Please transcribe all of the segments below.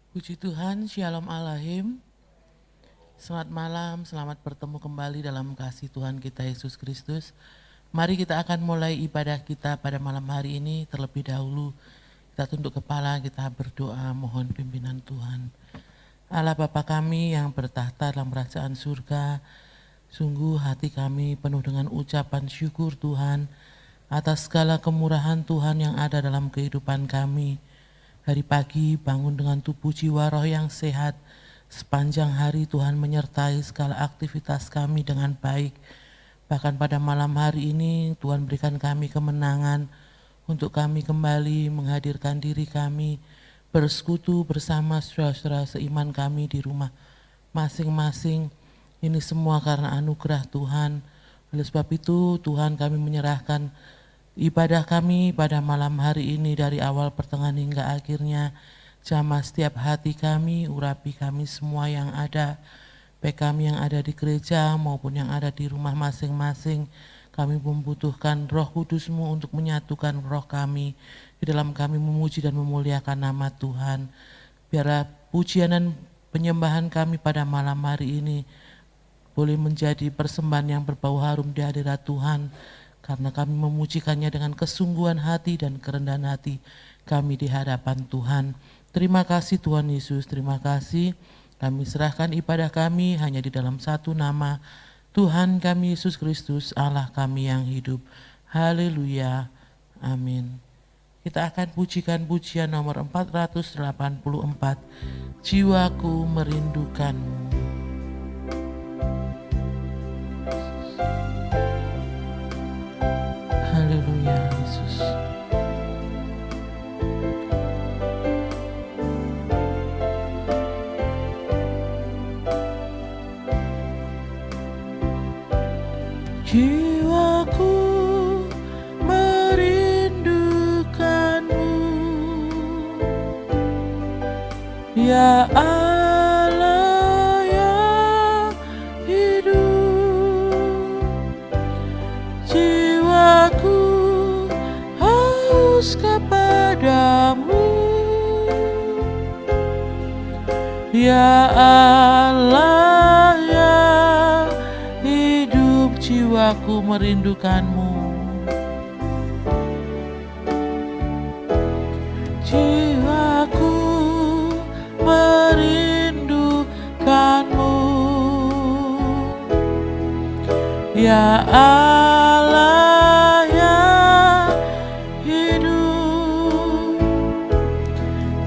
Puji Tuhan, Shalom Alahim. Selamat malam, selamat bertemu kembali dalam kasih Tuhan kita Yesus Kristus. Mari kita akan mulai ibadah kita pada malam hari ini. Terlebih dahulu kita tunduk kepala, kita berdoa mohon pimpinan Tuhan. Allah Bapa kami yang bertahta dalam kerajaan surga, sungguh hati kami penuh dengan ucapan syukur Tuhan atas segala kemurahan Tuhan yang ada dalam kehidupan kami. Hari pagi bangun dengan tubuh jiwa roh yang sehat. Sepanjang hari Tuhan menyertai segala aktivitas kami dengan baik. Bahkan pada malam hari ini Tuhan berikan kami kemenangan untuk kami kembali menghadirkan diri kami bersekutu bersama saudara-saudara seiman kami di rumah masing-masing. Ini semua karena anugerah Tuhan. Oleh sebab itu Tuhan kami menyerahkan ibadah kami pada malam hari ini dari awal pertengahan hingga akhirnya. Jamah setiap hati kami, urapi kami semua yang ada, baik kami yang ada di gereja maupun yang ada di rumah masing-masing. Kami membutuhkan Roh Kudus-Mu untuk menyatukan roh kami di dalam kami memuji dan memuliakan nama Tuhan. Biar pujian dan penyembahan kami pada malam hari ini boleh menjadi persembahan yang berbau harum di hadirat Tuhan, karena kami memujikannya dengan kesungguhan hati dan kerendahan hati kami di hadapan Tuhan. Terima kasih Tuhan Yesus, terima kasih. Kami serahkan ibadah kami hanya di dalam satu nama, Tuhan kami Yesus Kristus, Allah kami yang hidup. Haleluya, amin. Kita akan pujikan pujian nomor 484, Jiwaku Merindukanmu. Haleluya Yesus. Jiwaku merindukanmu, ya Allah yang hidup. Jiwaku haus kepadamu, ya Allah yang hidup. Jiwaku merindukanmu, jiwaku merindukanmu, ya Allah yang hidup.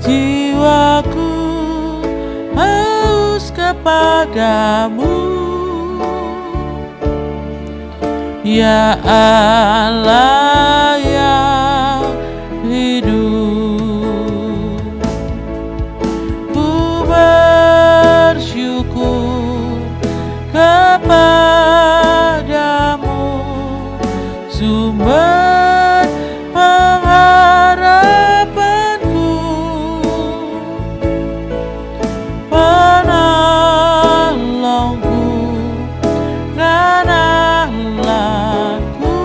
Jiwaku haus kepadamu, ya Allah yang hidup. Ku bersyukur kepadamu, sumber pengharapanku, penolongku dan Allahku.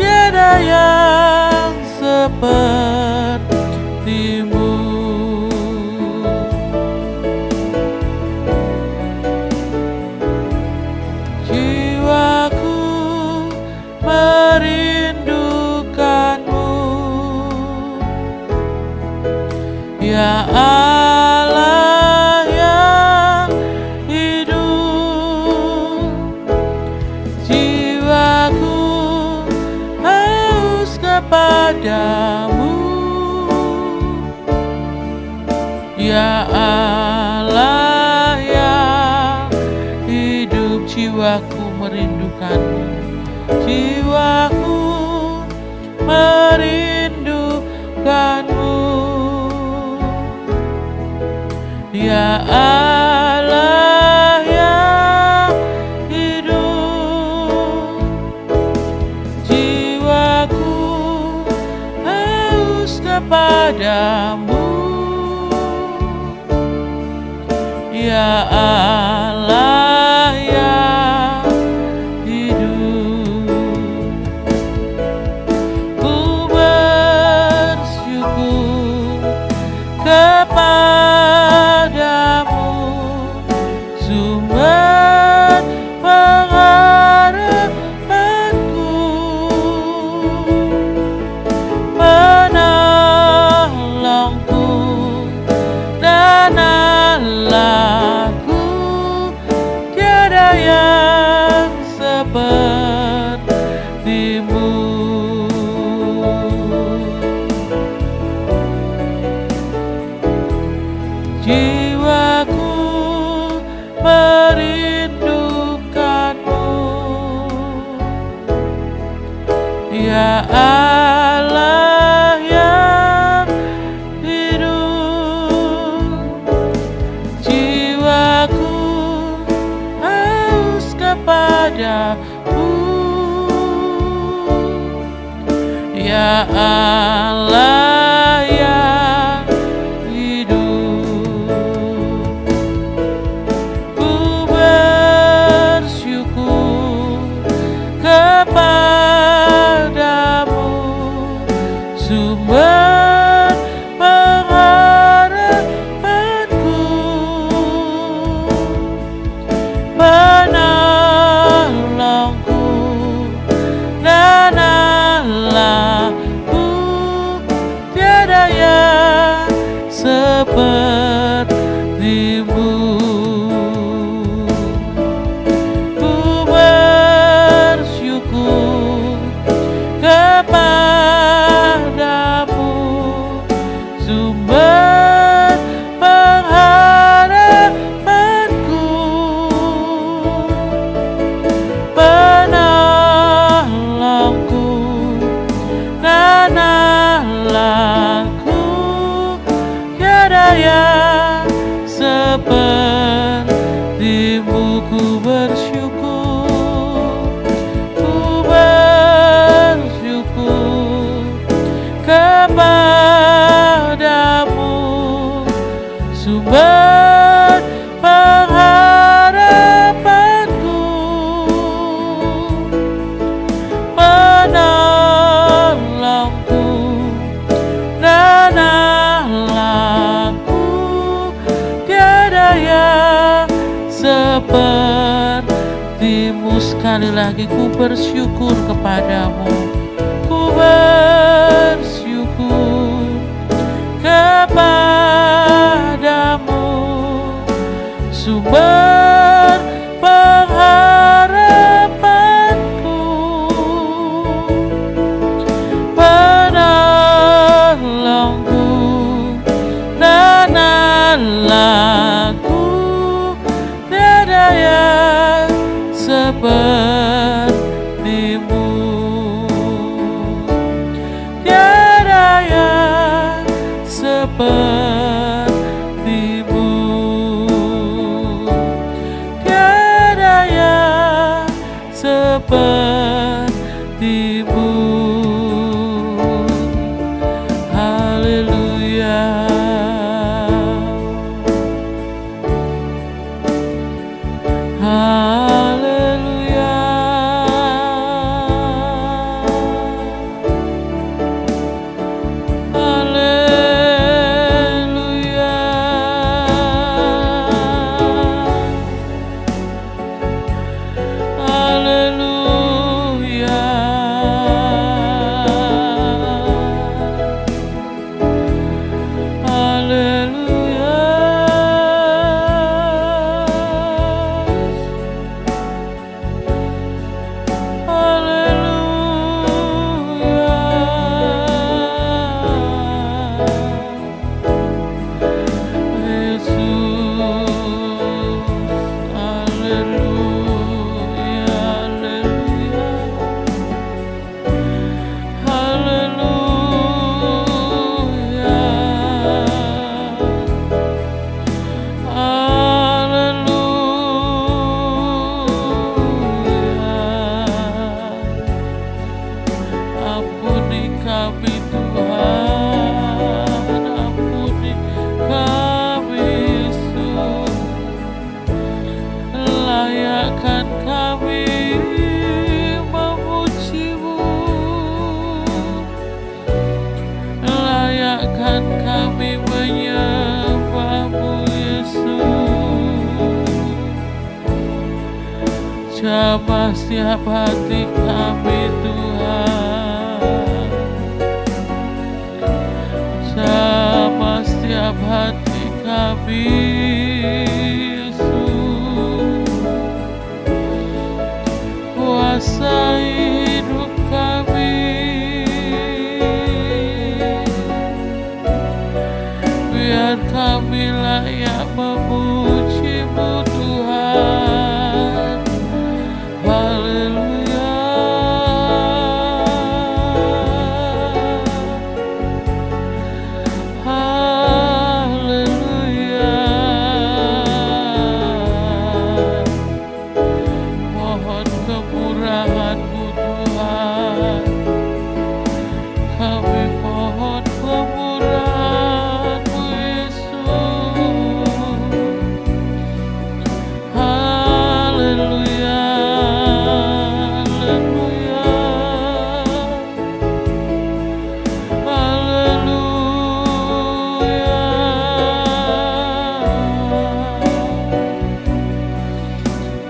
Tiada yang sepertimu. Jiwaku merindukanmu, ya Allah yang hidup. Jiwaku haus kepadamu, ya Allah yang hidup. Jiwaku merindukanmu, jiwaku merindukanmu, ya Allah yang hidup. Jiwaku haus kepadamu, ya Allah yang hidup. Ku bersyukur kepada jiwaku merindukanmu, ya Allah yang hidup. Jiwaku haus kepadamu, ya Allah yang hidup. Ku bersyukur kepadamu, sumber pengharapanku, penolongku dan Allahku. Tiada yang sepertimu. Ku bersyukur kepadamu, sumber pengharapanku, penolongku dan Allahku. Tiada yang sepertimu. Ku bersyukur, ku bersyukur kepadamu, sumber pengharapanku, penolongku dan Allahku. Tiada yang sepertimu. Sekali lagi, ku bersyukur kepadamu, ku bersyukur kepadamu, sumber pengharapanku, penolongku dan Allahku. Tiada yang sepertimu, tiada yang sepertimu, tiada yang sepertimu. Haleluya. Haleluya. Haleluya. Haleluya. Jamah setiap hati kami Tuhan, jamah setiap hati kami Yesus, kuasai hidup kami, biar biar kami layak memuji-Mu Tuhan. Haleluya. Haleluya. Mohon kemurahan-Mu Tuhan. Kami mohon kemurahan-Mu Yesus. Haleluya. Haleluya. Haleluya.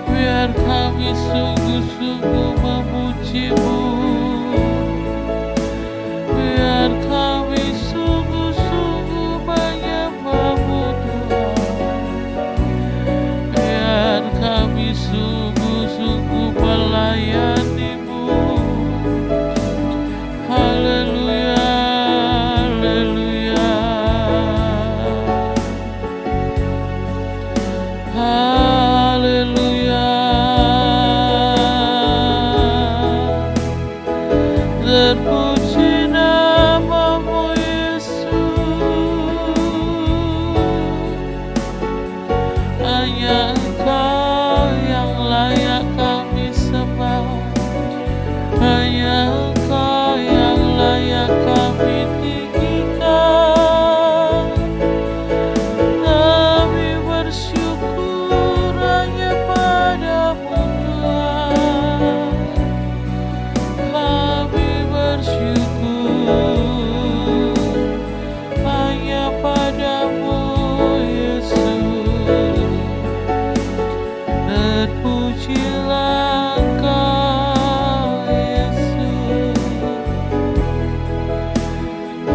Biar kami sungguh-sungguh memuji-Mu. Biar kami sungguh-sungguh menyembah-Mu Tuhan. Biar kami sungguh-sungguh melayani-Mu. Haleluya. Haleluya. Haleluya. Terpuji nama-Mu Yesus. Hanya Engkau yang layak kami sembah. Hanya Engkau yang layak kami tinggikan. Kami bersyukur hanya pada-Mu Tuhan. Kami bersyukur hanya pada-Mu Yesus. Terpujilah Engkau Yesus.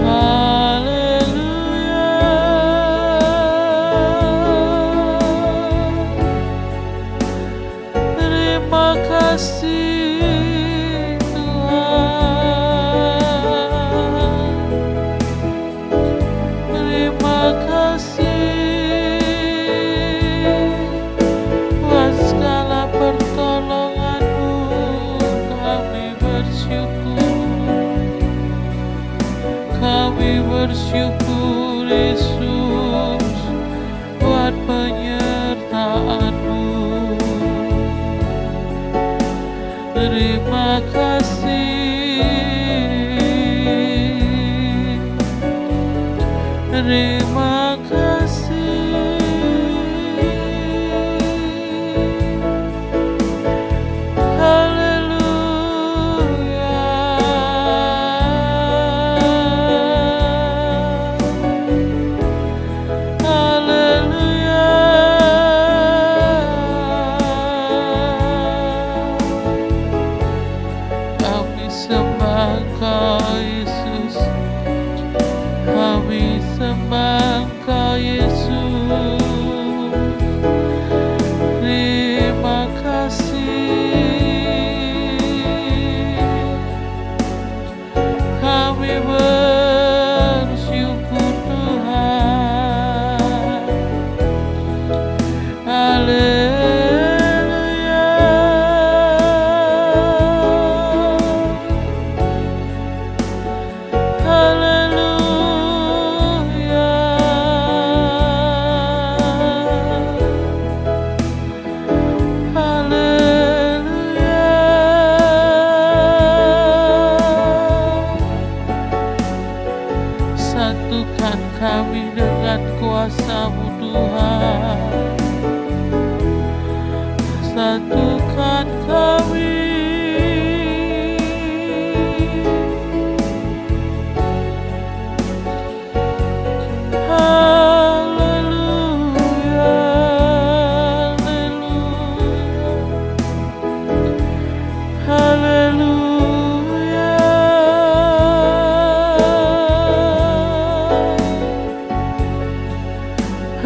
Haleluya. Terima kasih Tuhan. Terima kasih buat segala pertolongan-Mu. Kami bersyukur. Kami bersyukur Yesus buat penyertaan-Mu. Terima kasih. Terima kasih. Haleluya. Haleluya. Kami sembah Engkau Yesus. Kami sembah Engkau Yesus. Terima kasih. Kami bersyukur Tuhan. Haleluya. Haleluya. Haleluya. Satukan kami dengan kuasa-Mu Tuhan. Satukan kami. Haleluya. Haleluya. Haleluya.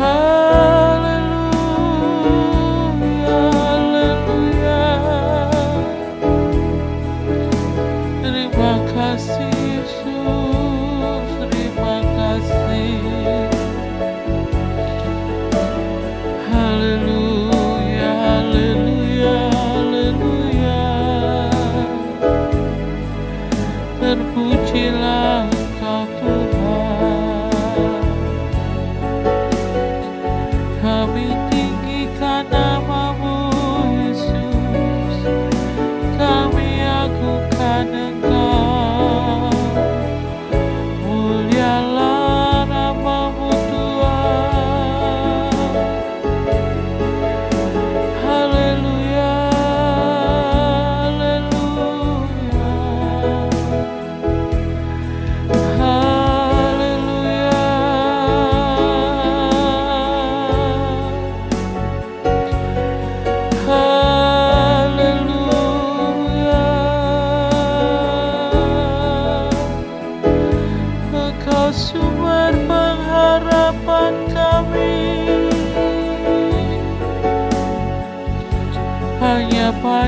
Haleluya. Haleluya.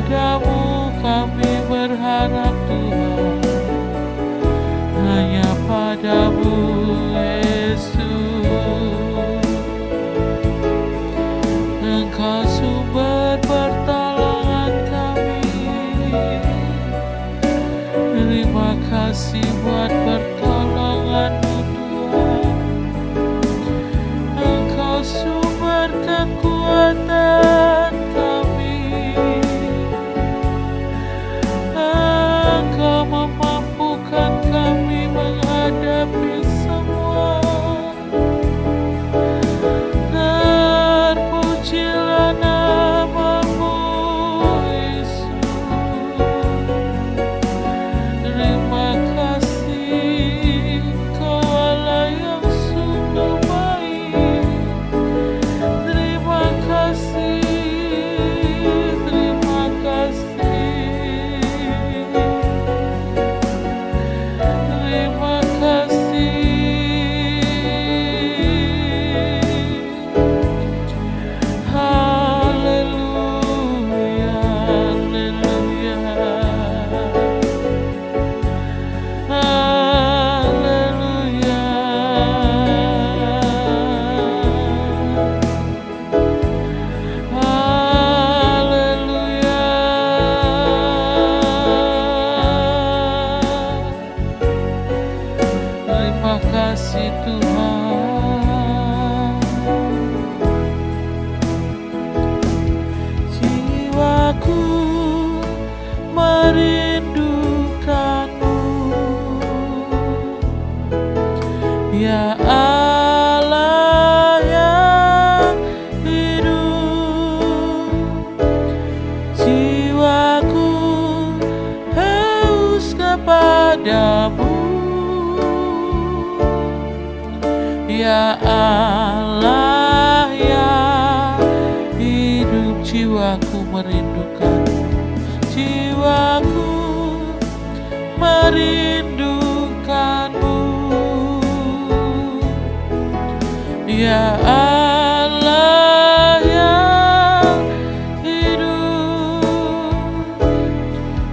padamu kami berharap Tuhan, hanya padamu Yesus. Engkau sumber pertolongan kami. Terima kasih buat pertolongan-Mu Tuhan. Engkau sumber kekuatan kami. Engkau memampukan kami menghadapi semua. Terpujilah nama-Mu Yesus. Terima kasih, Kau Allah yang sungguh baik. Terima kasih, terima kasih, terima kasih. Haleluya, haleluya, haleluya. Haleluya. Terima kasih Tuhan. Jiwaku merindukan-Mu, ya Allah yang hidup. Jiwaku haus kepadamu, ya Allah yang hidup. Jiwaku merindukan, jiwaku merindukan-Mu, ya Allah yang hidup.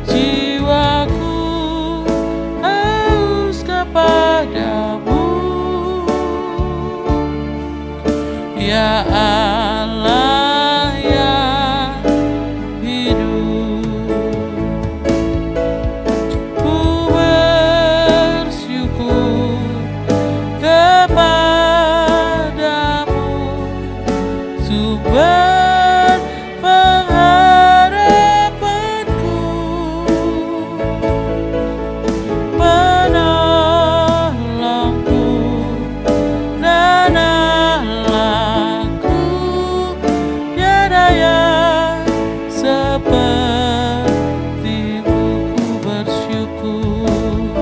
Jiwaku haus kepadamu, ya Allah yang hidup. Ku bersyukur kepadamu, sumber pengharapanku, penolongku dan Allahku. Tiada yang seperti-Mu. Ku bersyukur,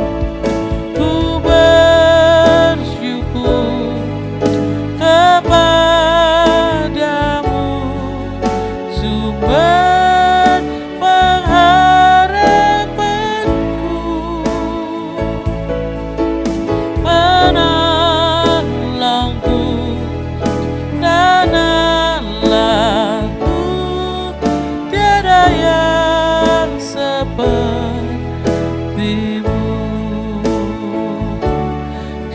ku bersyukur kepadamu, sumber pengharapanku, penolongku dan Allahku. Tiada yang seperti-Mu,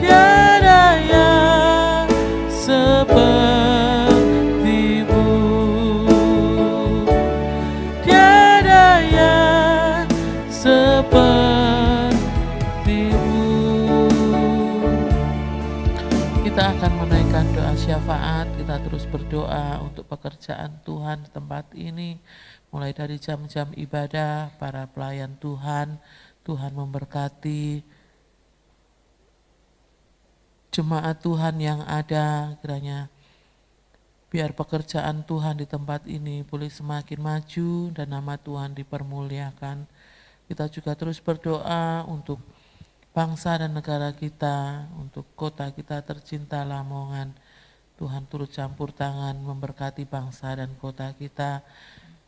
tiada yang seperti-Mu, tiada yang seperti-Mu. Kita akan menaikkan doa syafaat. Kita terus berdoa untuk pekerjaan Tuhan di tempat ini. Mulai dari jam-jam ibadah, para pelayan Tuhan, Tuhan memberkati jemaat Tuhan yang ada. Kiranya biar pekerjaan Tuhan di tempat ini boleh semakin maju dan nama Tuhan dipermuliakan. Kita juga terus berdoa untuk bangsa dan negara kita, untuk kota kita tercinta Lamongan. Tuhan turut campur tangan memberkati bangsa dan kota kita,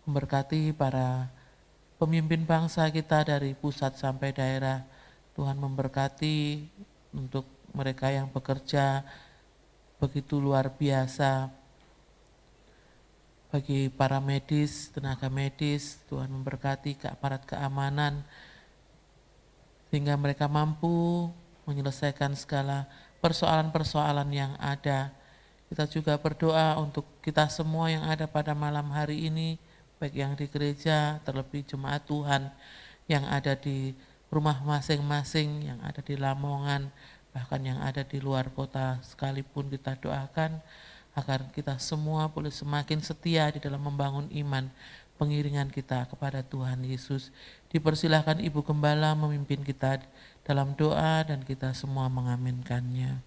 memberkati para pemimpin bangsa kita dari pusat sampai daerah. Tuhan memberkati untuk mereka yang bekerja begitu luar biasa bagi para medis, tenaga medis, Tuhan memberkati ke aparat keamanan, sehingga mereka mampu menyelesaikan segala persoalan-persoalan yang ada. Kita juga berdoa untuk kita semua yang ada pada malam hari ini, baik yang di gereja, terlebih jemaat Tuhan yang ada di rumah masing-masing, yang ada di Lamongan, bahkan yang ada di luar kota sekalipun. Kita doakan agar kita semua boleh semakin setia di dalam membangun iman pengiringan kita kepada Tuhan Yesus. Dipersilahkan Ibu Gembala memimpin kita dalam doa dan kita semua mengaminkannya.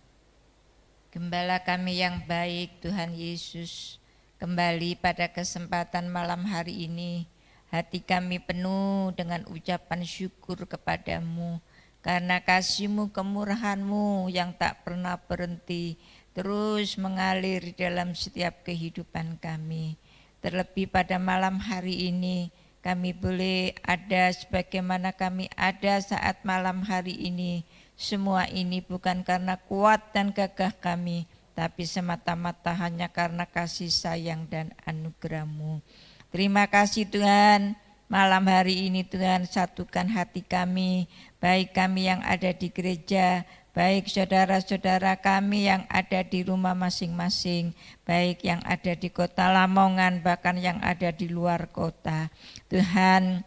Gembala kami yang baik, Tuhan Yesus, kembali pada kesempatan malam hari ini, hati kami penuh dengan ucapan syukur kepadamu, karena kasih-Mu, kemurahan-Mu yang tak pernah berhenti, terus mengalir dalam setiap kehidupan kami. Terlebih pada malam hari ini, kami boleh ada sebagaimana kami ada saat malam hari ini. Semua ini bukan karena kuat dan gagah kami, tapi semata-mata hanya karena kasih sayang dan anugerah-Mu. Terima kasih Tuhan, malam hari ini Tuhan satukan hati kami, baik kami yang ada di gereja, baik saudara-saudara kami yang ada di rumah masing-masing, baik yang ada di kota Lamongan, bahkan yang ada di luar kota. Tuhan,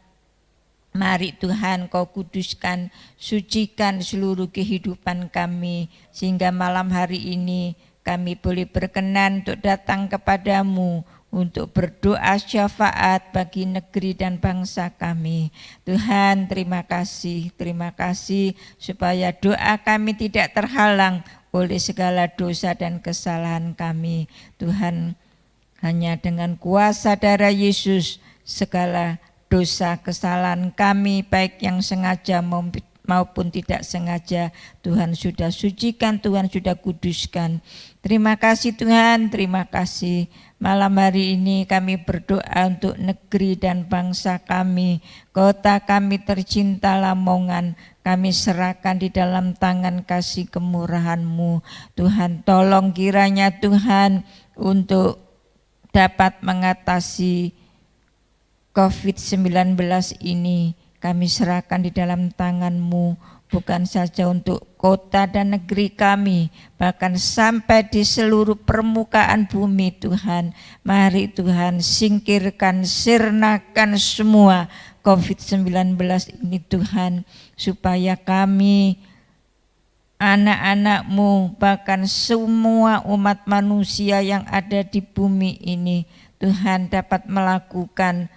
mari Tuhan Kau kuduskan, sucikan seluruh kehidupan kami, sehingga malam hari ini kami boleh berkenan untuk datang kepadamu, untuk berdoa syafaat bagi negeri dan bangsa kami. Tuhan, terima kasih supaya doa kami tidak terhalang oleh segala dosa dan kesalahan kami. Tuhan, hanya dengan kuasa darah Yesus segala dosa kesalahan kami baik yang sengaja maupun tidak sengaja Tuhan sudah sucikan, Tuhan sudah kuduskan. Terima kasih Tuhan, terima kasih. Malam hari ini kami berdoa untuk negeri dan bangsa kami, kota kami tercinta Lamongan, kami serahkan di dalam tangan kasih kemurahan-Mu. Tuhan, tolong kiranya Tuhan untuk dapat mengatasi COVID-19 ini, kami serahkan di dalam tangan-Mu, bukan saja untuk kota dan negeri kami, bahkan sampai di seluruh permukaan bumi Tuhan. Mari Tuhan singkirkan, sirnakan semua COVID-19 ini Tuhan, supaya kami, anak-anak-Mu, bahkan semua umat manusia yang ada di bumi ini, Tuhan dapat melakukan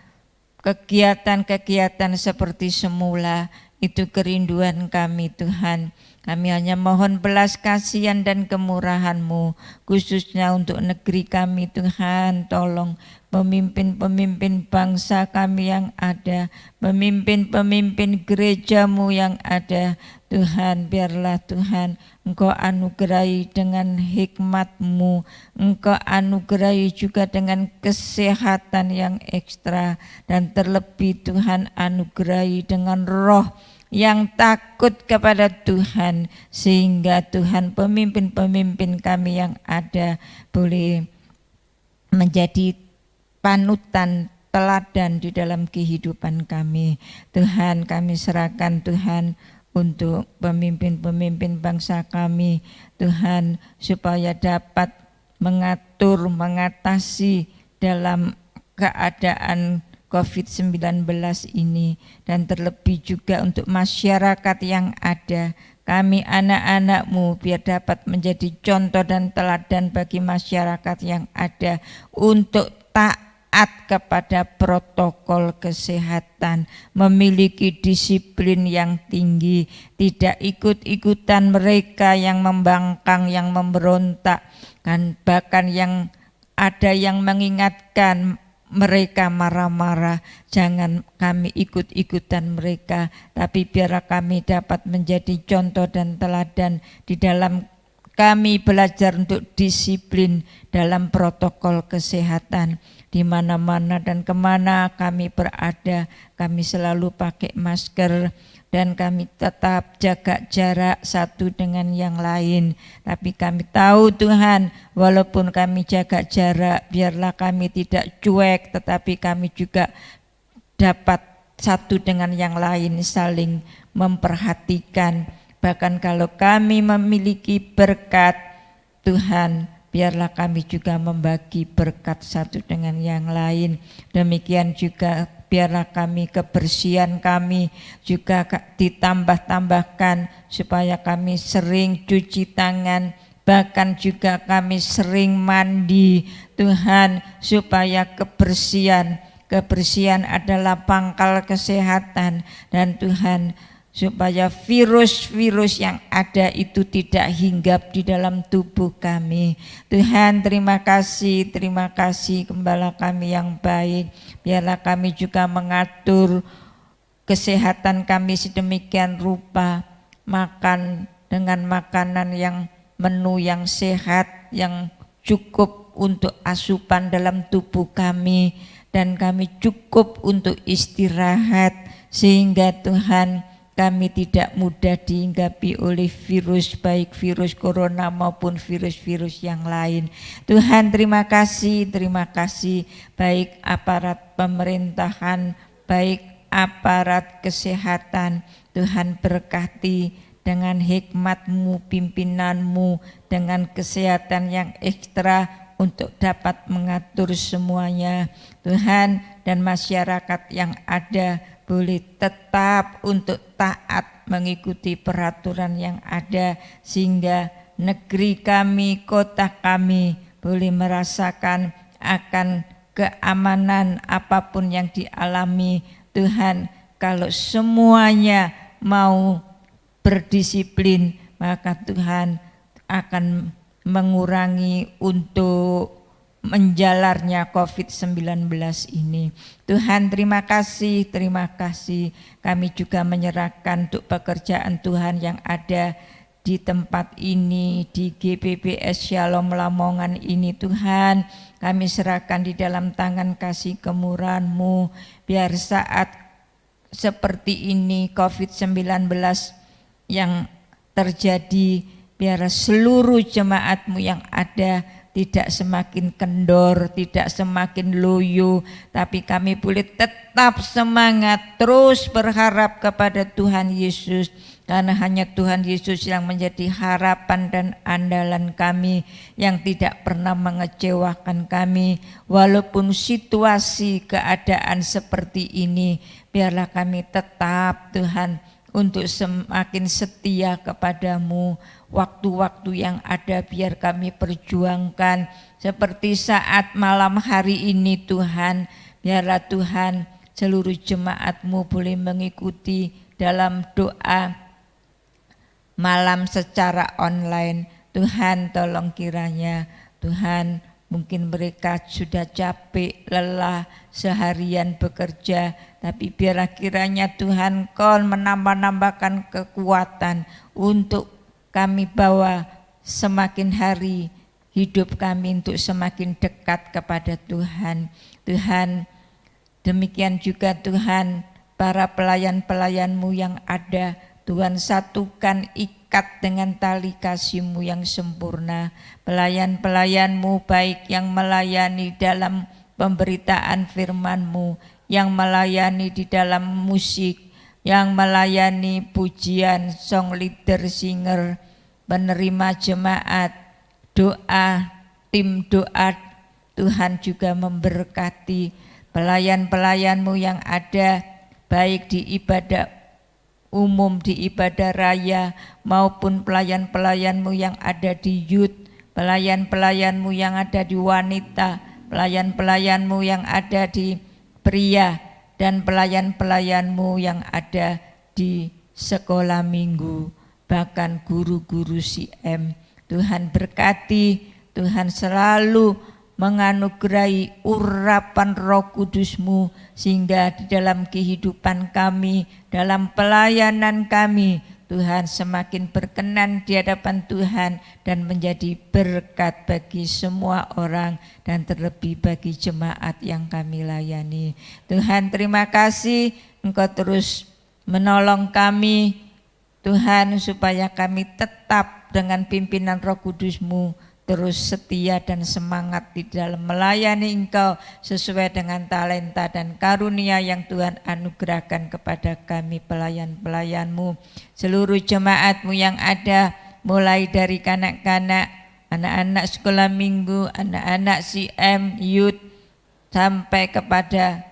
kegiatan-kegiatan seperti semula. Itu kerinduan kami Tuhan. Kami hanya mohon belas kasihan dan kemurahan-Mu, khususnya untuk negeri kami Tuhan. Tolong pemimpin-pemimpin bangsa kami yang ada, pemimpin-pemimpin gereja-Mu yang ada. Tuhan, biarlah Tuhan Engkau anugerahi dengan hikmat-Mu, Engkau anugerahi juga dengan kesehatan yang ekstra, dan terlebih Tuhan anugerahi dengan roh yang takut kepada Tuhan, sehingga Tuhan pemimpin-pemimpin kami yang ada boleh menjadi panutan, teladan di dalam kehidupan kami. Tuhan, kami serahkan Tuhan untuk pemimpin-pemimpin bangsa kami, Tuhan, supaya dapat mengatur, mengatasi dalam keadaan COVID-19 ini, dan terlebih juga untuk masyarakat yang ada. Kami anak-anak-Mu biar dapat menjadi contoh dan teladan bagi masyarakat yang ada untuk taat kepada protokol kesehatan, memiliki disiplin yang tinggi, tidak ikut-ikutan mereka yang membangkang, yang memberontak, kan bahkan yang ada yang mengingatkan mereka marah-marah. Jangan kami ikut-ikutan mereka, tapi biar kami dapat menjadi contoh dan teladan di dalam kami belajar untuk disiplin dalam protokol kesehatan. Di mana-mana dan kemana kami berada, kami selalu pakai masker dan kami tetap jaga jarak satu dengan yang lain. Tapi kami tahu Tuhan, walaupun kami jaga jarak, biarlah kami tidak cuek, tetapi kami juga dapat satu dengan yang lain saling memperhatikan. Bahkan kalau kami memiliki berkat Tuhan, biarlah kami juga membagi berkat satu dengan yang lain. Demikian juga biarlah kami kebersihan kami juga ditambah-tambahkan supaya kami sering cuci tangan, bahkan juga kami sering mandi Tuhan, supaya kebersihan adalah pangkal kesehatan, dan Tuhan supaya virus-virus yang ada itu tidak hinggap di dalam tubuh kami. Tuhan, terima kasih Gembala kami yang baik. Biarlah kami juga mengatur kesehatan kami sedemikian rupa, makan dengan makanan yang menu yang sehat, yang cukup untuk asupan dalam tubuh kami, dan kami cukup untuk istirahat, sehingga Tuhan kami tidak mudah dihinggapi oleh virus, baik virus corona maupun virus-virus yang lain. Tuhan, terima kasih, baik aparat pemerintahan, baik aparat kesehatan. Tuhan berkati dengan hikmat-Mu, pimpinan-Mu, dengan kesehatan yang ekstra untuk dapat mengatur semuanya. Tuhan, dan masyarakat yang ada boleh tetap untuk taat mengikuti peraturan yang ada, sehingga negeri kami, kota kami boleh merasakan akan keamanan apapun yang dialami. Tuhan, kalau semuanya mau berdisiplin, maka Tuhan akan mengurangi untuk menjalarnya COVID-19 ini. Tuhan, terima kasih. Kami juga menyerahkan untuk pekerjaan Tuhan yang ada di tempat ini, di GPBS Shalom Lamongan ini. Tuhan, kami serahkan di dalam tangan kasih kemurahan-Mu. Biar saat seperti ini COVID-19 yang terjadi, biar seluruh jemaat-Mu yang ada tidak semakin kendor, tidak semakin loyo, tapi kami boleh tetap semangat, terus berharap kepada Tuhan Yesus, karena hanya Tuhan Yesus yang menjadi harapan dan andalan kami, yang tidak pernah mengecewakan kami. Walaupun situasi keadaan seperti ini, biarlah kami tetap Tuhan untuk semakin setia kepadamu. Waktu-waktu yang ada biar kami perjuangkan, seperti saat malam hari ini Tuhan, biarlah Tuhan seluruh jemaat-Mu boleh mengikuti dalam doa malam secara online. Tuhan, tolong kiranya Tuhan, mungkin mereka sudah capek, lelah, seharian bekerja, tapi biarlah kiranya Tuhan Kau menambah-nambahkan kekuatan untuk kami bawa semakin hari hidup kami untuk semakin dekat kepada Tuhan. Tuhan, demikian juga Tuhan, para pelayan-pelayan-Mu yang ada, Tuhan satukan ikat dengan tali kasih-Mu yang sempurna. Pelayan-pelayan-Mu baik yang melayani dalam pemberitaan firman-Mu, yang melayani di dalam musik, yang melayani pujian, song leader, singer, penerima jemaat, doa, tim doa. Tuhan juga memberkati pelayan-pelayan-Mu yang ada, baik di ibadah umum, di ibadah raya, maupun pelayan-pelayan-Mu yang ada di youth, pelayan-pelayan-Mu yang ada di wanita, pelayan-pelayan-Mu yang ada di pria, dan pelayan-pelayan-Mu yang ada di sekolah minggu, bahkan guru-guru CM. Tuhan berkati, Tuhan selalu menganugerahi urapan Roh Kudus-Mu, sehingga di dalam kehidupan kami, dalam pelayanan kami, Tuhan semakin berkenan di hadapan Tuhan dan menjadi berkat bagi semua orang dan terlebih bagi jemaat yang kami layani. Tuhan terima kasih Engkau terus menolong kami Tuhan supaya kami tetap dengan pimpinan Roh Kudus-Mu terus setia dan semangat di dalam melayani Engkau sesuai dengan talenta dan karunia yang Tuhan anugerahkan kepada kami pelayan-pelayan-Mu. Seluruh jemaat-Mu yang ada mulai dari kanak-kanak, anak-anak sekolah minggu, anak-anak CM, youth, sampai kepada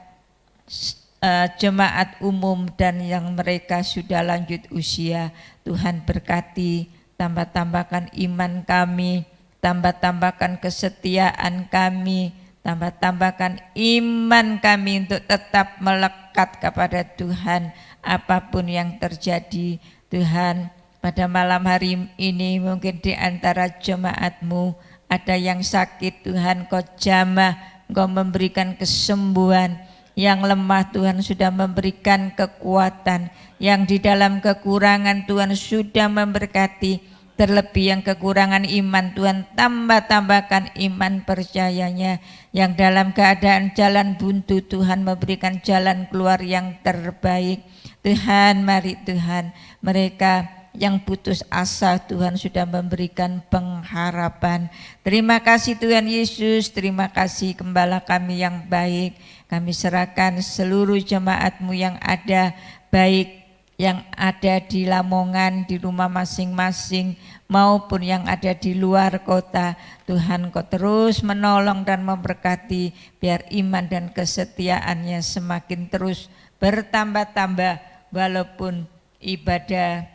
jemaat umum dan yang mereka sudah lanjut usia. Tuhan berkati, tambah-tambahkan iman kami, tambah-tambahkan kesetiaan kami, tambah-tambahkan iman kami untuk tetap melekat kepada Tuhan apapun yang terjadi. Tuhan, pada malam hari ini mungkin di antara jemaat-Mu ada yang sakit, Tuhan Kau jamah, Kau memberikan kesembuhan. Yang lemah Tuhan sudah memberikan kekuatan, yang di dalam kekurangan Tuhan sudah memberkati. Terlebih yang kekurangan iman, Tuhan tambah-tambahkan iman percayanya. Yang dalam keadaan jalan buntu, Tuhan memberikan jalan keluar yang terbaik. Tuhan, mari Tuhan, mereka yang putus asa Tuhan sudah memberikan pengharapan. Terima kasih Tuhan Yesus, terima kasih Gembala kami yang baik. Kami serahkan seluruh jemaat-Mu yang ada, baik yang ada di Lamongan, di rumah masing-masing, maupun yang ada di luar kota. Tuhan Kau terus menolong dan memberkati, biar iman dan kesetiaannya semakin terus bertambah-tambah, walaupun ibadah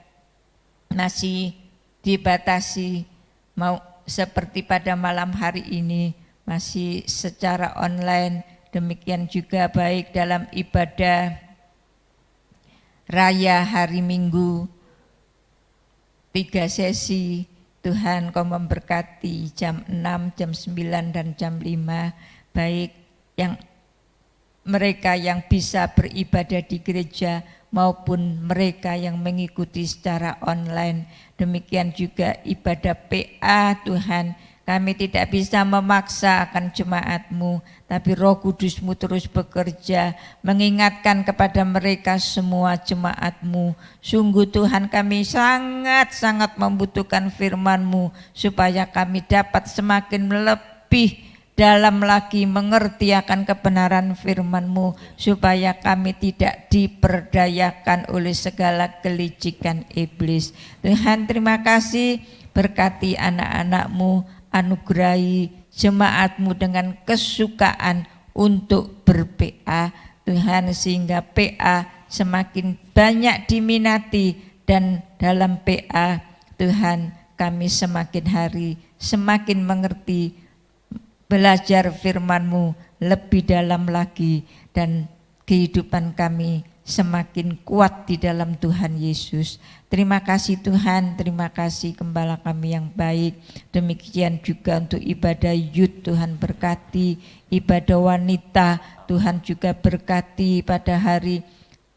masih dibatasi, mau seperti pada malam hari ini masih secara online. Demikian juga baik dalam ibadah Raya hari Minggu 3 sesi. Tuhan Kau memberkati jam 6, jam 9 dan jam 5, baik yang mereka yang bisa beribadah di gereja maupun mereka yang mengikuti secara online. Demikian juga ibadah PA. Tuhan, kami tidak bisa memaksa akan jemaat-Mu, tapi Roh Kudus-Mu terus bekerja, mengingatkan kepada mereka semua jemaat-Mu. Sungguh Tuhan, kami sangat-sangat membutuhkan firman-Mu, supaya kami dapat semakin lebih dalam lagi mengerti akan kebenaran firman-Mu, supaya kami tidak diperdayakan oleh segala kelicikan iblis. Tuhan terima kasih, berkati anak-anak-Mu, anugerahi jemaat-Mu dengan kesukaan untuk ber-PA Tuhan, sehingga PA semakin banyak diminati, dan dalam PA Tuhan kami semakin hari semakin mengerti, belajar firman-Mu lebih dalam lagi, dan kehidupan kami semakin kuat di dalam Tuhan Yesus. Terima kasih Tuhan, terima kasih Gembala kami yang baik. Demikian juga untuk ibadah youth, Tuhan berkati, ibadah wanita Tuhan juga berkati pada hari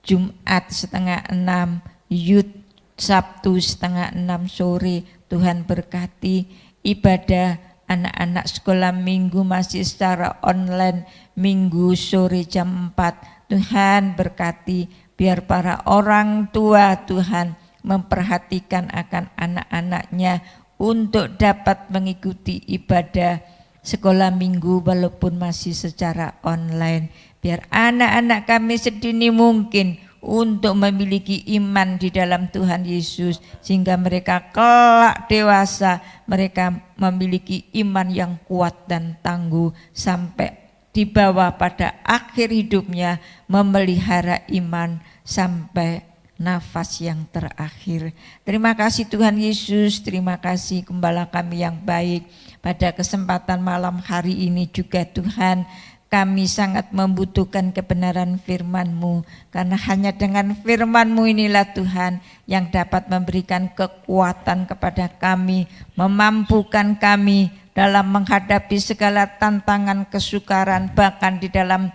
Jumat 5:30, youth Sabtu 5:30 sore, Tuhan berkati. Ibadah anak-anak sekolah minggu masih secara online, minggu sore jam 4, Tuhan berkati, biar para orang tua Tuhan memperhatikan akan anak-anaknya untuk dapat mengikuti ibadah sekolah minggu walaupun masih secara online. Biar anak-anak kami sedini mungkin untuk memiliki iman di dalam Tuhan Yesus, sehingga mereka kelak dewasa, mereka memiliki iman yang kuat dan tangguh sampai di bawah pada akhir hidupnya memelihara iman sampai nafas yang terakhir. Terima kasih Tuhan Yesus, terima kasih Gembala kami yang baik. Pada kesempatan malam hari ini juga Tuhan, kami sangat membutuhkan kebenaran firman-Mu, karena hanya dengan firman-Mu inilah Tuhan yang dapat memberikan kekuatan kepada kami, memampukan kami dalam menghadapi segala tantangan kesukaran, bahkan di dalam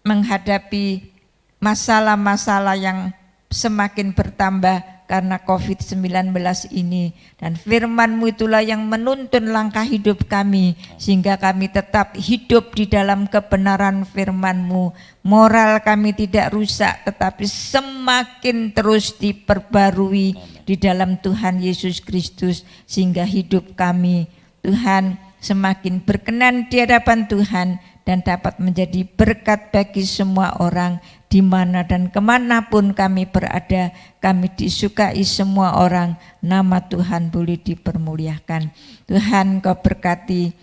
menghadapi masalah-masalah yang semakin bertambah. karena COVID-19 ini. Dan firman-Mu itulah yang menuntun langkah hidup kami, sehingga kami tetap hidup di dalam kebenaran firman-Mu. Moral kami tidak rusak, tetapi semakin terus diperbarui di dalam Tuhan Yesus Kristus, sehingga hidup kami, Tuhan, semakin berkenan di hadapan Tuhan dan dapat menjadi berkat bagi semua orang di mana dan kemanapun kami berada. Kami disukai semua orang, nama Tuhan boleh dipermuliakan. Tuhan, Kau berkati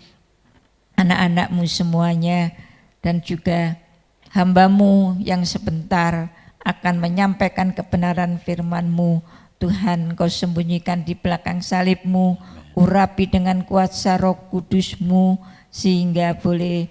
anak-anak-Mu semuanya, dan juga hamba-Mu yang sebentar akan menyampaikan kebenaran firman-Mu. Tuhan, Kau sembunyikan di belakang salib-Mu, urapi dengan kuasa Roh Kudus-Mu, sehingga boleh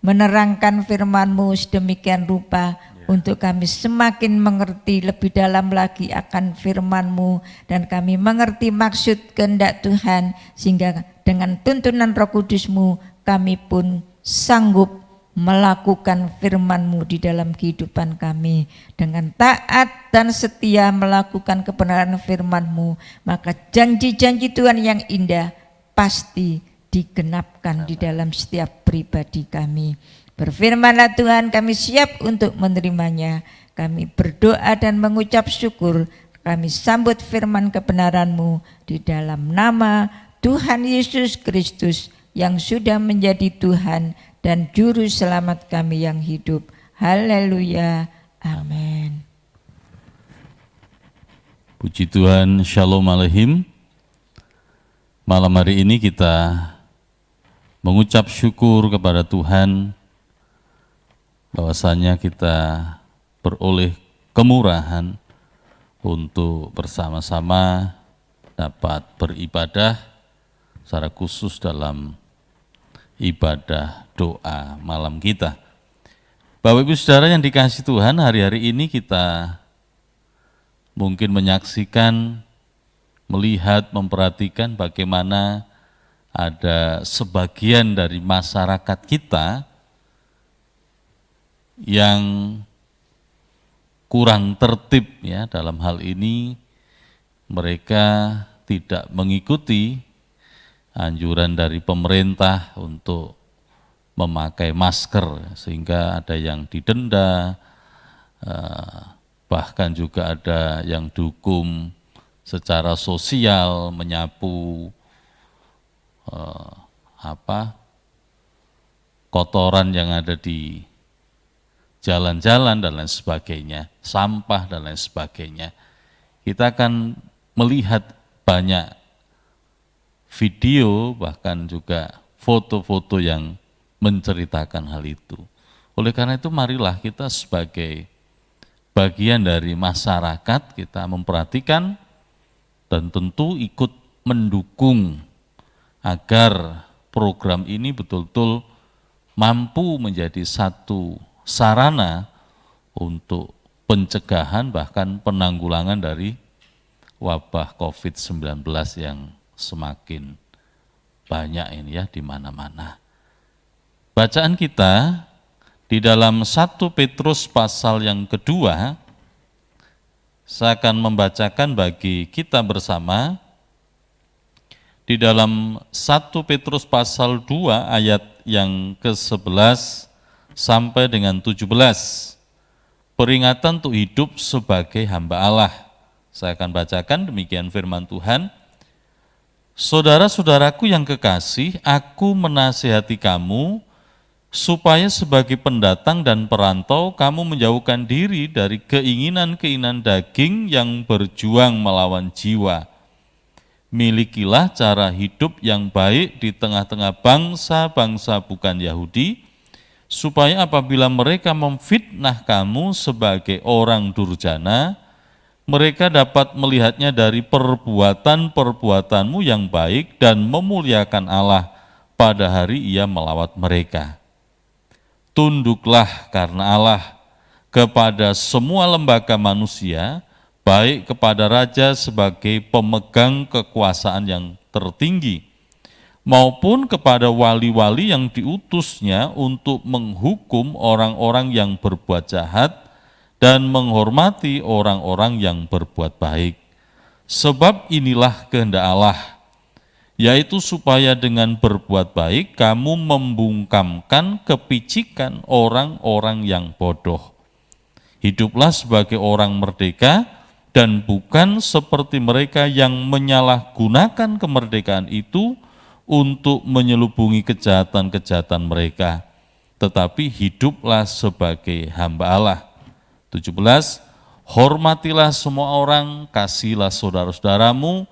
menerangkan firman-Mu sedemikian rupa untuk kami semakin mengerti lebih dalam lagi akan firman-Mu, dan kami mengerti maksud kehendak Tuhan, sehingga dengan tuntunan Roh Kudus-Mu kami pun sanggup melakukan firman-Mu di dalam kehidupan kami. Dengan taat dan setia melakukan kebenaran firman-Mu, maka janji-janji Tuhan yang indah pasti digenapkan di dalam setiap pribadi kami. Berfirmanlah Tuhan, kami siap untuk menerimanya. Kami berdoa dan mengucap syukur. Kami sambut firman kebenaran-Mu di dalam nama Tuhan Yesus Kristus yang sudah menjadi Tuhan dan Juru Selamat kami yang hidup. Haleluya. Amin. Puji Tuhan, Shalom Aleichem. Malam hari ini kita mengucap syukur kepada Tuhan bahwasanya kita beroleh kemurahan untuk bersama-sama dapat beribadah secara khusus dalam ibadah doa malam kita. Bapak Ibu Saudara yang dikasihi Tuhan, hari-hari ini kita mungkin menyaksikan, melihat, memperhatikan bagaimana ada sebagian dari masyarakat kita yang kurang tertib ya dalam hal ini. Mereka tidak mengikuti anjuran dari pemerintah untuk memakai masker, sehingga ada yang didenda, bahkan juga ada yang dihukum secara sosial, menyapu kotoran yang ada di jalan-jalan dan lain sebagainya, sampah dan lain sebagainya. Kita akan melihat banyak video, bahkan juga foto-foto yang menceritakan hal itu. Oleh karena itu marilah kita sebagai bagian dari masyarakat, kita memperhatikan dan tentu ikut mendukung agar program ini betul-betul mampu menjadi satu sarana untuk pencegahan bahkan penanggulangan dari wabah COVID-19 yang semakin banyak ini ya di mana-mana. Bacaan kita di dalam 1 Petrus pasal yang kedua, saya akan membacakan bagi kita bersama di dalam 1 Petrus pasal 2 ayat yang ke-11 sampai dengan 17. Peringatan untuk hidup sebagai hamba Allah. Saya akan bacakan demikian firman Tuhan. Saudara-saudaraku yang kekasih, aku menasihati kamu supaya sebagai pendatang dan perantau kamu menjauhkan diri dari keinginan-keinginan daging yang berjuang melawan jiwa. Milikilah cara hidup yang baik di tengah-tengah bangsa-bangsa bukan Yahudi, supaya apabila mereka memfitnah kamu sebagai orang durjana, mereka dapat melihatnya dari perbuatan-perbuatanmu yang baik dan memuliakan Allah pada hari Ia melawat mereka. Tunduklah karena Allah kepada semua lembaga manusia, baik kepada raja sebagai pemegang kekuasaan yang tertinggi, maupun kepada wali-wali yang diutusnya untuk menghukum orang-orang yang berbuat jahat dan menghormati orang-orang yang berbuat baik. Sebab inilah kehendak Allah, yaitu supaya dengan berbuat baik kamu membungkamkan kepicikan orang-orang yang bodoh. Hiduplah sebagai orang merdeka dan bukan seperti mereka yang menyalahgunakan kemerdekaan itu untuk menyelubungi kejahatan-kejahatan mereka, tetapi hiduplah sebagai hamba Allah. 17, hormatilah semua orang, kasihilah saudara-saudaramu,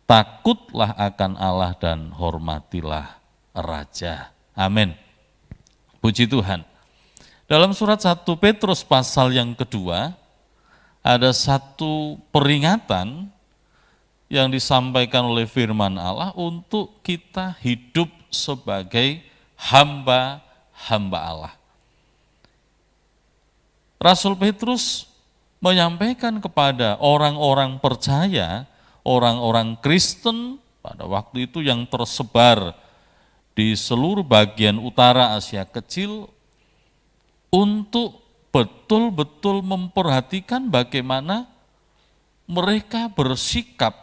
takutlah akan Allah dan hormatilah raja. Amin. Puji Tuhan. Dalam surat 1 Petrus pasal yang kedua, ada satu peringatan yang disampaikan oleh firman Allah untuk kita hidup sebagai hamba-hamba Allah. Rasul Petrus menyampaikan kepada orang-orang percaya, orang-orang Kristen pada waktu itu yang tersebar di seluruh bagian utara Asia Kecil untuk betul-betul memperhatikan bagaimana mereka bersikap,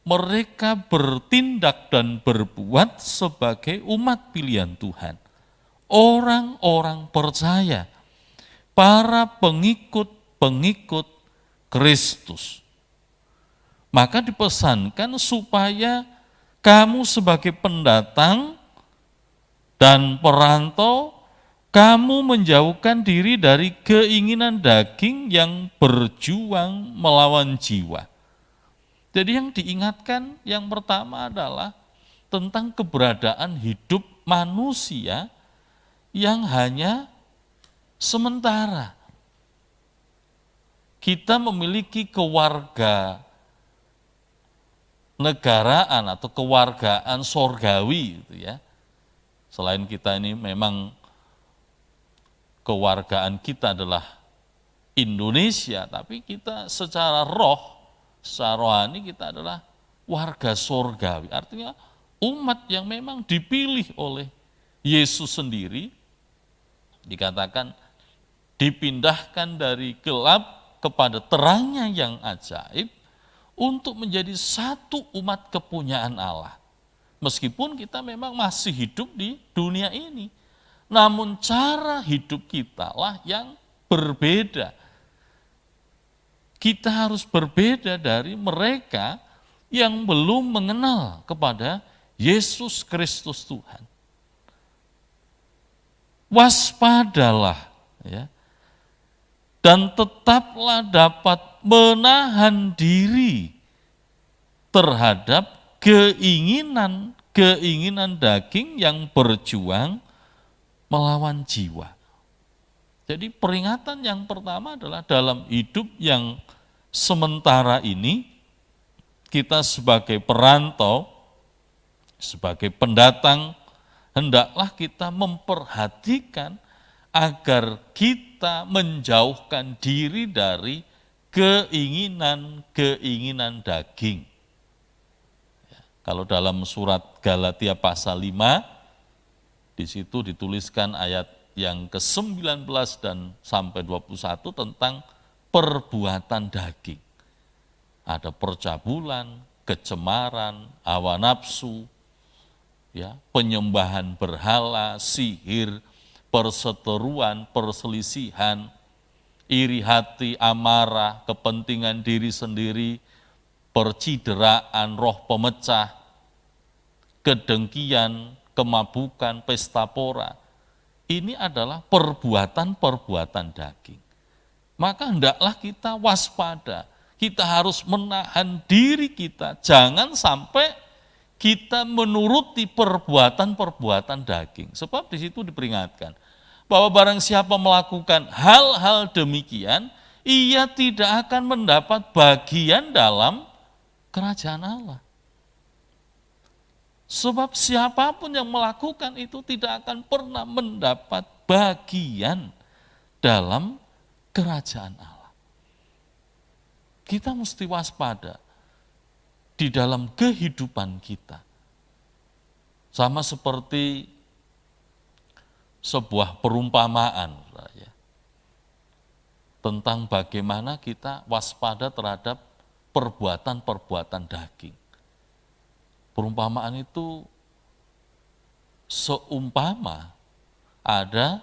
mereka bertindak dan berbuat sebagai umat pilihan Tuhan. Orang-orang percaya, para pengikut-pengikut Kristus. Maka dipesankan supaya kamu sebagai pendatang dan perantau, kamu menjauhkan diri dari keinginan daging yang berjuang melawan jiwa. Jadi yang diingatkan yang pertama adalah tentang keberadaan hidup manusia yang hanya sementara. Kita memiliki kewarga negaraan atau kewargaan sorgawi gitu ya. Selain kita ini memang kewargaan kita adalah Indonesia, tapi kita secara roh, secara rohani kita adalah warga sorgawi. Artinya umat yang memang dipilih oleh Yesus sendiri, dikatakan dipindahkan dari gelap kepada terangnya yang ajaib untuk menjadi satu umat kepunyaan Allah. Meskipun kita memang masih hidup di dunia ini, namun cara hidup kita lah yang berbeda. Kita harus berbeda dari mereka yang belum mengenal kepada Yesus Kristus Tuhan. Waspadalah, ya, dan tetaplah dapat menahan diri terhadap keinginan daging yang berjuang melawan jiwa. Jadi peringatan yang pertama adalah dalam hidup yang sementara ini, kita sebagai perantau, sebagai pendatang, hendaklah kita memperhatikan agar kita menjauhkan diri dari keinginan daging. Kalau dalam surat Galatia pasal 5, di situ dituliskan ayat yang ke-19 dan sampai 21 tentang perbuatan daging. Ada percabulan, kecemaran, hawa nafsu, ya, penyembahan berhala, sihir, perseteruan, perselisihan, iri hati, amarah, kepentingan diri sendiri, percideraan, roh pemecah, kedengkian, kemabukan, pesta pora. Ini adalah perbuatan-perbuatan daging. Maka hendaklah kita waspada, kita harus menahan diri kita, jangan sampai kita menuruti perbuatan-perbuatan daging. Sebab di situ diperingatkan bahwa barang siapa melakukan hal-hal demikian, ia tidak akan mendapat bagian dalam kerajaan Allah. Sebab siapapun yang melakukan itu tidak akan pernah mendapat bagian dalam kerajaan Allah. Kita mesti waspada di dalam kehidupan kita. Sama seperti sebuah perumpamaan tentang bagaimana kita waspada terhadap perbuatan-perbuatan daging. Perumpamaan itu seumpama ada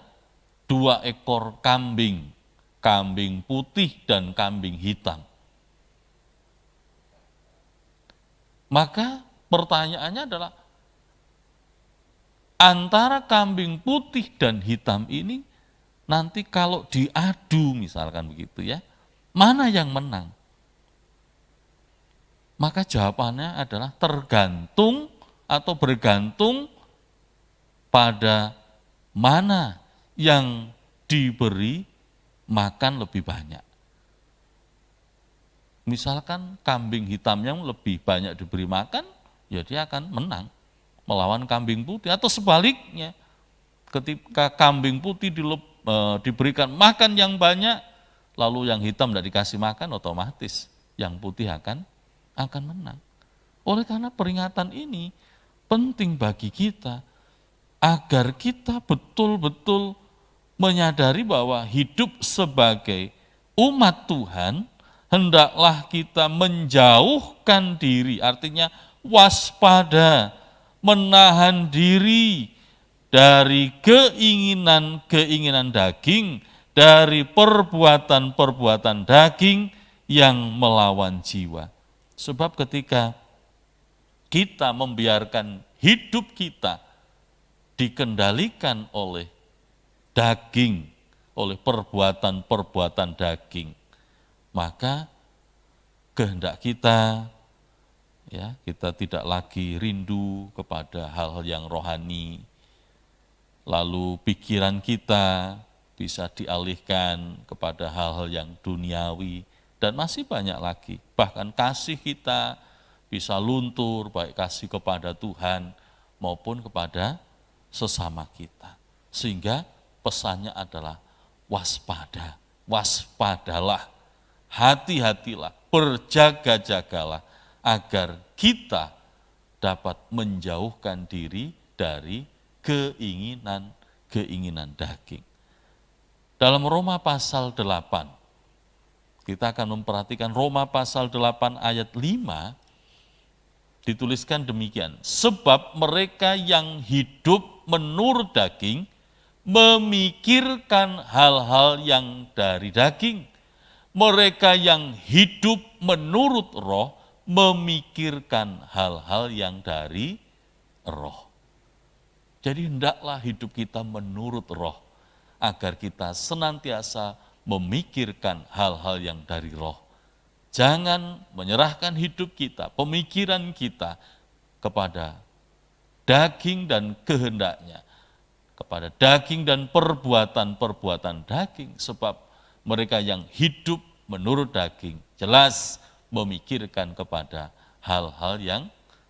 2 ekor kambing, kambing putih dan kambing hitam. Maka pertanyaannya adalah, antara kambing putih dan hitam ini nanti kalau diadu misalkan begitu ya, mana yang menang? Maka jawabannya adalah tergantung atau bergantung pada mana yang diberi makan lebih banyak. Misalkan kambing hitam yang lebih banyak diberi makan, ya dia akan menang melawan kambing putih. Atau sebaliknya, ketika kambing putih diberikan makan yang banyak, lalu yang hitam tidak dikasih makan, otomatis yang putih akan menang. Oleh karena peringatan ini penting bagi kita, agar kita betul-betul menyadari bahwa hidup sebagai umat Tuhan, hendaklah kita menjauhkan diri, artinya waspada, menahan diri dari keinginan-keinginan daging, dari perbuatan-perbuatan daging yang melawan jiwa. Sebab ketika kita membiarkan hidup kita dikendalikan oleh daging, oleh perbuatan-perbuatan daging, maka kehendak kita, ya, kita tidak lagi rindu kepada hal-hal yang rohani, lalu pikiran kita bisa dialihkan kepada hal-hal yang duniawi, dan masih banyak lagi. Bahkan kasih kita bisa luntur, baik kasih kepada Tuhan maupun kepada sesama kita. Sehingga pesannya adalah waspada, waspadalah, hati-hatilah, berjaga-jagalah, agar kita dapat menjauhkan diri dari keinginan-keinginan daging. Dalam Roma pasal 8, kita akan memperhatikan Roma pasal 8 ayat 5, dituliskan demikian, sebab mereka yang hidup menurut daging, memikirkan hal-hal yang dari daging. Mereka yang hidup menurut roh, memikirkan hal-hal yang dari roh. Jadi hendaklah hidup kita menurut roh, agar kita senantiasa memikirkan hal-hal yang dari roh. Jangan menyerahkan hidup kita, pemikiran kita kepada daging dan kehendaknya, kepada daging dan perbuatan-perbuatan daging, sebab mereka yang hidup menurut daging jelas memikirkan kepada hal-hal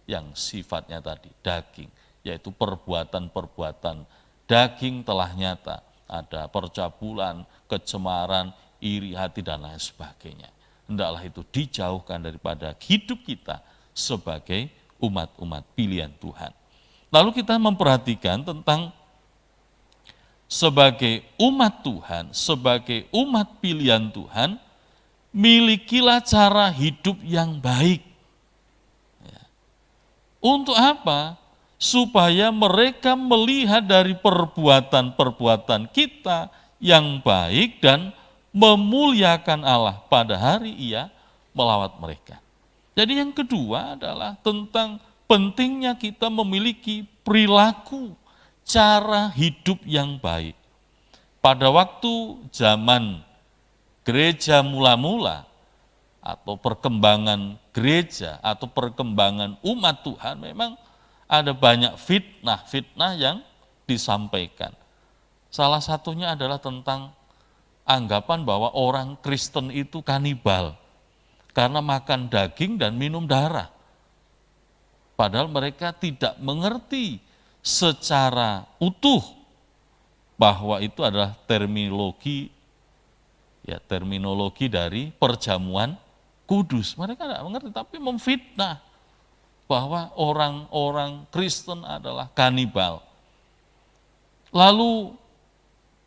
yang sifatnya tadi daging, yaitu perbuatan-perbuatan daging telah nyata, ada percabulan, kecemaran, iri hati, dan lain sebagainya. Hendaklah itu dijauhkan daripada hidup kita sebagai umat-umat pilihan Tuhan. Lalu kita memperhatikan tentang sebagai umat Tuhan, sebagai umat pilihan Tuhan, milikilah cara hidup yang baik. Ya. Untuk apa? Supaya mereka melihat dari perbuatan-perbuatan kita yang baik dan memuliakan Allah pada hari Ia melawat mereka. Jadi yang kedua adalah tentang pentingnya kita memiliki perilaku, cara hidup yang baik. Pada waktu zaman gereja mula-mula, atau perkembangan gereja, atau perkembangan umat Tuhan, memang ada banyak fitnah-fitnah yang disampaikan. Salah satunya adalah tentang anggapan bahwa orang Kristen itu kanibal, karena makan daging dan minum darah. Padahal mereka tidak mengerti secara utuh bahwa itu adalah terminologi dari perjamuan kudus. Mereka tidak mengerti, tapi memfitnah bahwa orang-orang Kristen adalah kanibal. Lalu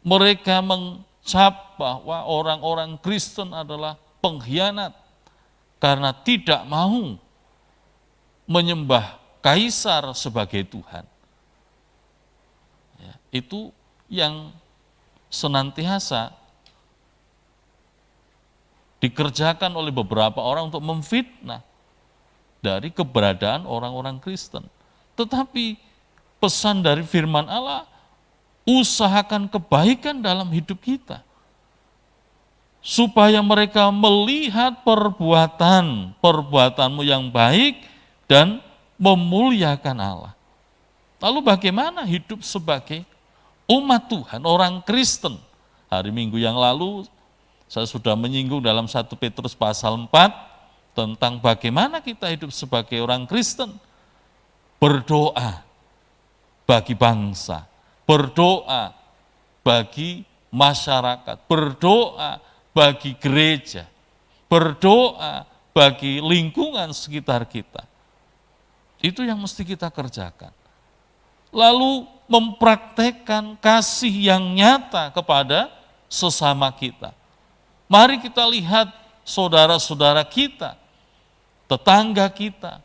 mereka mencap bahwa orang-orang Kristen adalah pengkhianat, karena tidak mau menyembah kaisar sebagai Tuhan. Ya, itu yang senantiasa dikerjakan oleh beberapa orang untuk memfitnah dari keberadaan orang-orang Kristen. Tetapi pesan dari firman Allah, usahakan kebaikan dalam hidup kita. Supaya mereka melihat perbuatanmu yang baik dan memuliakan Allah. Lalu bagaimana hidup sebagai umat Tuhan, orang Kristen? Hari Minggu yang lalu saya sudah menyinggung dalam 1 Petrus pasal 4 tentang bagaimana kita hidup sebagai orang Kristen. Berdoa bagi bangsa, berdoa bagi masyarakat, berdoa bagi gereja, berdoa bagi lingkungan sekitar kita. Itu yang mesti kita kerjakan. Lalu mempraktekkan kasih yang nyata kepada sesama kita. Mari kita lihat saudara-saudara kita, tetangga kita,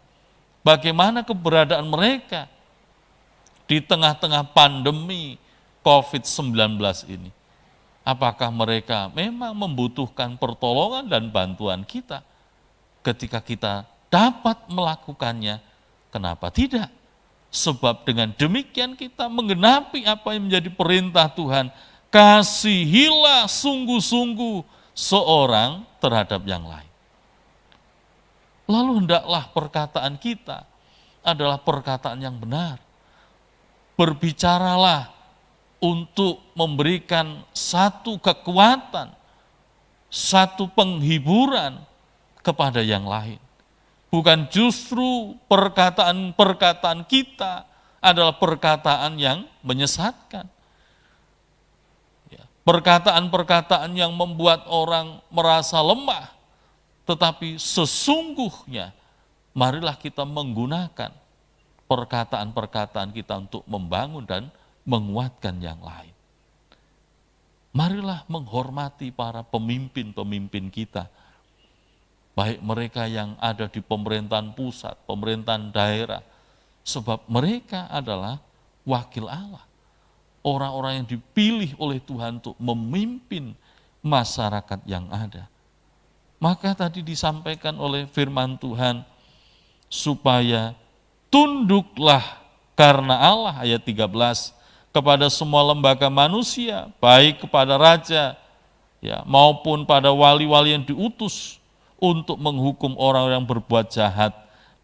bagaimana keberadaan mereka di tengah-tengah pandemi COVID-19 ini. Apakah mereka memang membutuhkan pertolongan dan bantuan kita? Ketika kita dapat melakukannya, kenapa tidak? Sebab dengan demikian kita menggenapi apa yang menjadi perintah Tuhan. Kasihilah sungguh-sungguh seorang terhadap yang lain. Lalu hendaklah perkataan kita adalah perkataan yang benar. Berbicaralah untuk memberikan satu kekuatan, satu penghiburan kepada yang lain. Bukan justru perkataan-perkataan kita adalah perkataan yang menyesatkan. Perkataan-perkataan yang membuat orang merasa lemah, tetapi sesungguhnya marilah kita menggunakan perkataan-perkataan kita untuk membangun dan menguatkan yang lain. Marilah menghormati para pemimpin-pemimpin kita, baik mereka yang ada di pemerintahan pusat, pemerintahan daerah, sebab mereka adalah wakil Allah. Orang-orang yang dipilih oleh Tuhan untuk memimpin masyarakat yang ada. Maka tadi disampaikan oleh firman Tuhan, supaya tunduklah karena Allah, ayat 13, kepada semua lembaga manusia, baik kepada raja, ya, maupun pada wali-wali yang diutus untuk menghukum orang-orang yang berbuat jahat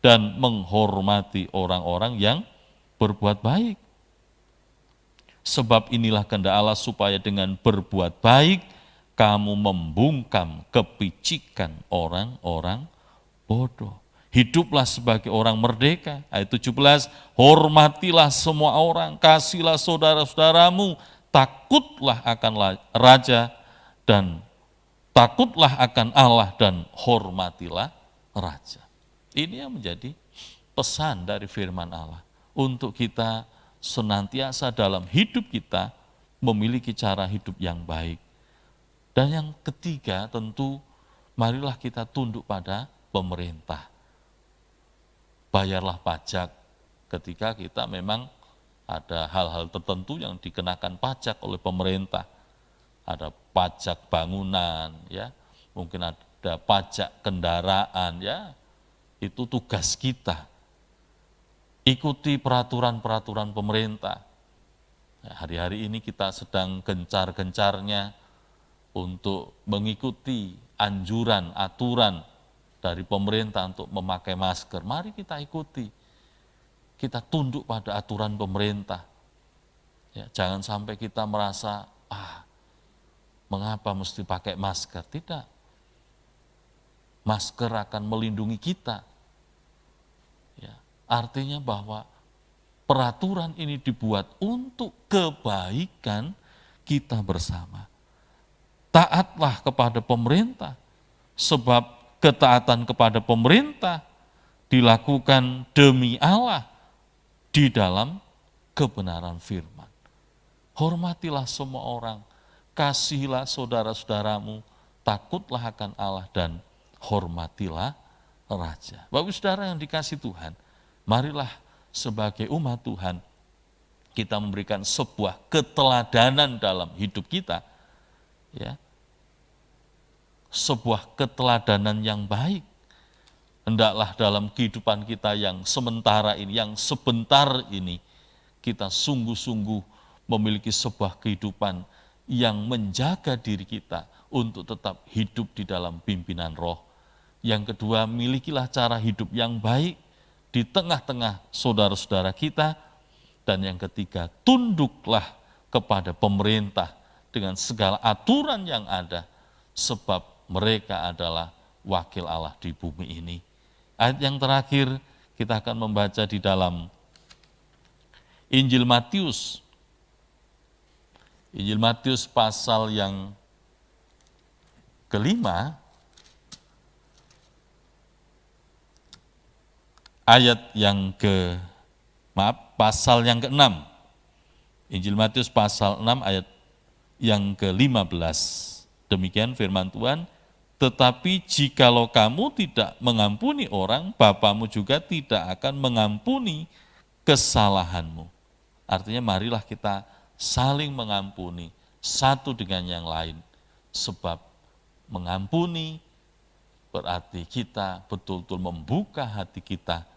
dan menghormati orang-orang yang berbuat baik. Sebab inilah kehendak Allah supaya dengan berbuat baik kamu membungkam kepicikan orang-orang bodoh. Hiduplah sebagai orang merdeka. Ayat 17, hormatilah semua orang, kasihlah saudara-saudaramu, takutlah akan raja dan takutlah akan Allah dan hormatilah raja. Ini yang menjadi pesan dari firman Allah untuk kita senantiasa dalam hidup kita memiliki cara hidup yang baik. Dan yang ketiga tentu marilah kita tunduk pada pemerintah. Bayarlah pajak ketika kita memang ada hal-hal tertentu yang dikenakan pajak oleh pemerintah. Ada pajak bangunan, ya, mungkin ada pajak kendaraan, ya, itu tugas kita. Ikuti peraturan-peraturan pemerintah. Hari-hari ini kita sedang gencar-gencarnya untuk mengikuti anjuran, aturan dari pemerintah untuk memakai masker. Mari kita ikuti. Kita tunduk pada aturan pemerintah. Ya, jangan sampai kita merasa, mengapa mesti pakai masker? Tidak. Masker akan melindungi kita. Artinya bahwa peraturan ini dibuat untuk kebaikan kita bersama. Taatlah kepada pemerintah, sebab ketaatan kepada pemerintah dilakukan demi Allah di dalam kebenaran firman. Hormatilah semua orang, kasihilah saudara-saudaramu, takutlah akan Allah dan hormatilah raja. Bapak Saudara yang dikasih Tuhan, marilah sebagai umat Tuhan kita memberikan sebuah keteladanan dalam hidup kita, ya, sebuah keteladanan yang baik. Hendaklah dalam kehidupan kita yang sementara ini, yang sebentar ini, kita sungguh-sungguh memiliki sebuah kehidupan yang menjaga diri kita untuk tetap hidup di dalam pimpinan Roh. Yang kedua, milikilah cara hidup yang baik di tengah-tengah saudara-saudara kita. Dan yang ketiga, tunduklah kepada pemerintah dengan segala aturan yang ada, sebab mereka adalah wakil Allah di bumi ini. Ayat yang terakhir, kita akan membaca di dalam Injil Matius. Injil Matius pasal yang kelima, ayat yang pasal yang ke-6. Injil Matius pasal 6 ayat yang ke-15. Demikian firman Tuhan, tetapi jikalau kamu tidak mengampuni orang, Bapamu juga tidak akan mengampuni kesalahanmu. Artinya marilah kita saling mengampuni satu dengan yang lain. Sebab mengampuni berarti kita betul-betul membuka hati kita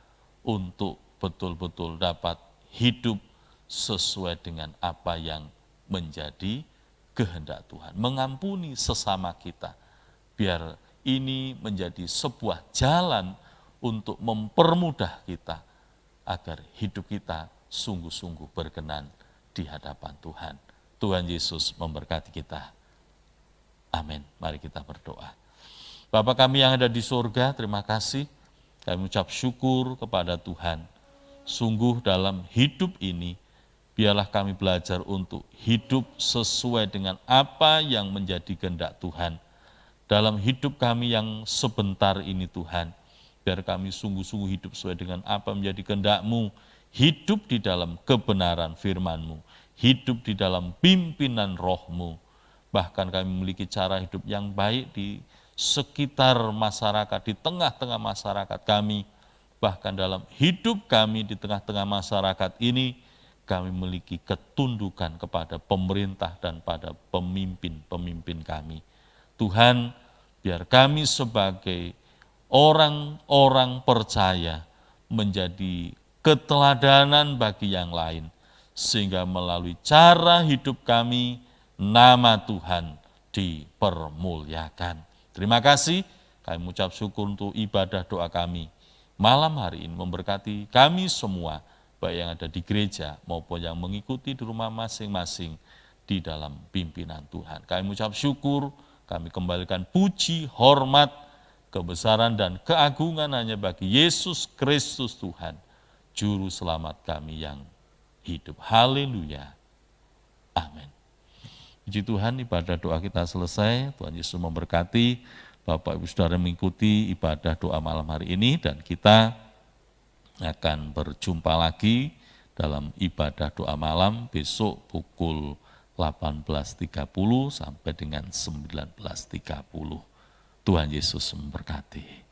untuk betul-betul dapat hidup sesuai dengan apa yang menjadi kehendak Tuhan. Mengampuni sesama kita, biar ini menjadi sebuah jalan untuk mempermudah kita agar hidup kita sungguh-sungguh berkenan di hadapan Tuhan. Tuhan Yesus memberkati kita. Amin. Mari kita berdoa. Bapa kami yang ada di surga, terima kasih. Kami ucap syukur kepada Tuhan. Sungguh dalam hidup ini, biarlah kami belajar untuk hidup sesuai dengan apa yang menjadi kehendak Tuhan. Dalam hidup kami yang sebentar ini Tuhan, biar kami sungguh-sungguh hidup sesuai dengan apa menjadi kehendak-Mu, hidup di dalam kebenaran firman-Mu, hidup di dalam pimpinan Roh-Mu. Bahkan kami memiliki cara hidup yang baik di sekitar masyarakat, di tengah-tengah masyarakat kami, bahkan dalam hidup kami di tengah-tengah masyarakat ini, kami memiliki ketundukan kepada pemerintah dan pada pemimpin-pemimpin kami. Tuhan, biar kami sebagai orang-orang percaya menjadi keteladanan bagi yang lain, sehingga melalui cara hidup kami, nama Tuhan dipermuliakan. Terima kasih, kami mengucap syukur untuk ibadah doa kami malam hari ini, memberkati kami semua, baik yang ada di gereja maupun yang mengikuti di rumah masing-masing di dalam pimpinan Tuhan. Kami mengucap syukur, kami kembalikan puji, hormat, kebesaran dan keagungan hanya bagi Yesus Kristus Tuhan, Juru Selamat kami yang hidup. Haleluya. Amin. Puji Tuhan, ibadah doa kita selesai. Tuhan Yesus memberkati. Bapak Ibu Saudara mengikuti ibadah doa malam hari ini, dan kita akan berjumpa lagi dalam ibadah doa malam besok pukul 18.30 sampai dengan 19.30. Tuhan Yesus memberkati.